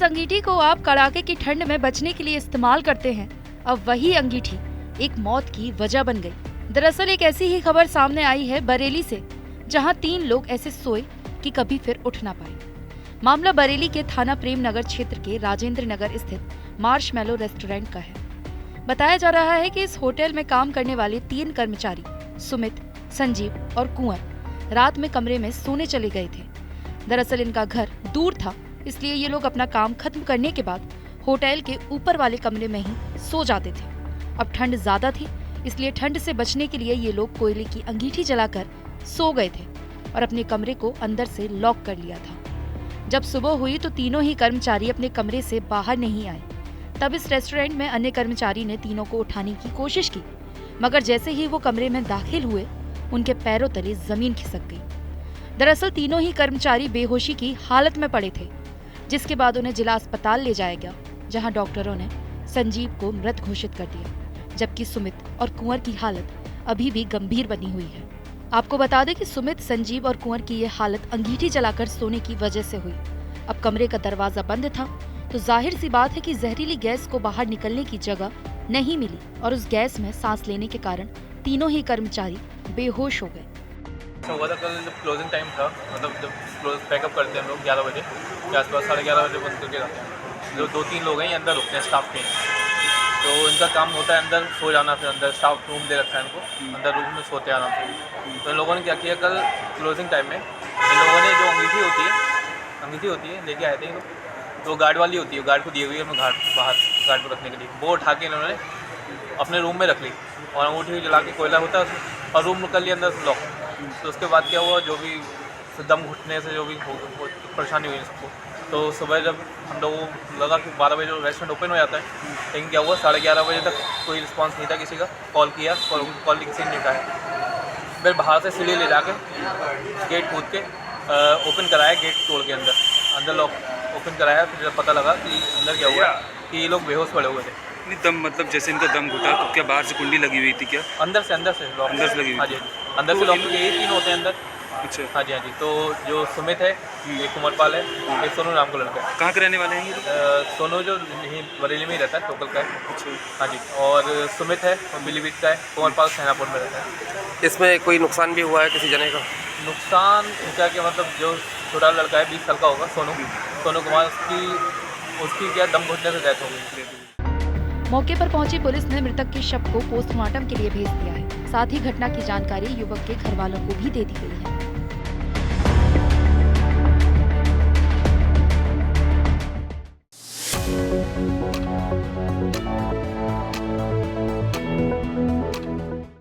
जिस अंगीठी को आप कड़ाके की ठंड में बचने के लिए इस्तेमाल करते हैं, अब वही अंगीठी एक मौत की वजह बन गई। दरअसल एक ऐसी ही खबर सामने आई है बरेली से, जहां 3 लोग ऐसे सोए कि कभी फिर उठ ना पाए। मामला बरेली के थाना प्रेम नगर क्षेत्र के राजेंद्र नगर स्थित मार्शमैलो रेस्टोरेंट का है। बताया जा रहा है कि इस होटल में काम करने वाले 3 कर्मचारी सुमित, संजीव और कुंवर रात में कमरे में सोने चले गए थे। दरअसल इनका घर दूर था, इसलिए ये लोग अपना काम खत्म करने के बाद होटल के ऊपर वाले कमरे में ही सो जाते थे। अब ठंड ज्यादा थी, इसलिए ठंड से बचने के लिए ये लोग कोयले की अंगीठी जलाकर सो गए थे और अपने कमरे को अंदर से लॉक कर लिया था। जब सुबह हुई तो तीनों ही कर्मचारी अपने कमरे से बाहर नहीं आए। तब इस रेस्टोरेंट में अन्य कर्मचारी ने तीनों को उठाने की कोशिश की, मगर जैसे ही वो कमरे में दाखिल हुए, उनके पैरों तले जमीन खिसक गई। दरअसल तीनों ही कर्मचारी बेहोशी की हालत में पड़े थे, जिसके बाद उन्हें जिला अस्पताल ले जाया गया, जहां डॉक्टरों ने संजीव को मृत घोषित कर दिया, जबकि सुमित और कुंवर की हालत अभी भी गंभीर बनी हुई है। आपको बता दें कि सुमित, संजीव और कुंवर की ये हालत अंगीठी जलाकर सोने की वजह से हुई। अब कमरे का दरवाजा बंद था, तो जाहिर सी बात है कि जहरीली गैस को बाहर निकलने की जगह नहीं मिली और उस गैस में सांस लेने के कारण तीनों ही कर्मचारी बेहोश हो गए। हुआ था कल जब क्लोजिंग टाइम था, मतलब जब क्लोज पैकअप करते हैं हम लोग 11 बजे के आसपास, 11:30 बजे बंद करके जाते हैं। जो 2-3 लोग हैं ये अंदर रुकते हैं, स्टाफ के, तो इनका काम होता है अंदर सो जाना। फिर अंदर स्टाफ रूम दे रखा है इनको, अंदर रूम में सोते हैं आराम से। तो इन लोगों ने क्या किया, कल क्लोजिंग टाइम में इन लोगों ने जो अंगीठी होती है लेके आए थे ये लोग, तो गार्ड वाली होती है, गार्ड को दी हुई है बाहर गार्ड को रखने के लिए, वो उठा के इन्होंने अपने रूम में रख ली और अंगूठी जला के, कोयला होता है उसमें, और रूम कर लिया अंदर से लॉक। तो उसके बाद क्या हुआ, जो भी दम घुटने से जो भी परेशानी हुई सबको, तो सुबह जब हम लोगों को लगा कि 12 बजे रेस्टोरेंट ओपन हो जाता है, लेकिन क्या हुआ 11:30 बजे तक कोई रिस्पांस नहीं था किसी का। कॉल किया, कॉल किसी ने नहीं उठाया। फिर बाहर से सीढ़ी ले जाकर गेट कूद के ओपन कराया, गेट तोड़ के अंदर लॉक ओपन कराया। फिर जब पता लगा कि अंदर क्या हुआ कि ये लोग बेहोश पड़े हुए थे। नहीं दम, मतलब जैसे इनका दम घुटा तो क्या बाहर से कुंडी लगी हुई थी क्या? अंदर से लॉक, अंदर से लगी हुई? हाँ जी, अंदर से लॉक, यही 3 होते हैं अंदर। अच्छा, हाँ जी। तो जो सुमित है, एक कुंवरपाल है, एक सोनू नाम का लड़का है। कहाँ के रहने वाले हैं ये लोग? सोनू जो यहीं बरेली में ही रहता है, लोकल का है। अच्छा, हाँ जी। और सुमित है और पीलीभीत का है, कुंवरपाल सेनापुर में रहता है। इसमें कोई नुकसान भी हुआ है किसी जने का? नुकसान क्या कि मतलब जो छोटा लड़का है 20 साल का होगा, सोनू कुमार, उसकी क्या दम घुटने से डेथ हो गई। मौके पर पहुंची पुलिस ने मृतक के शव को पोस्टमार्टम के लिए भेज दिया है। साथ ही घटना की जानकारी युवक के घर वालों को भी दे दी गई है।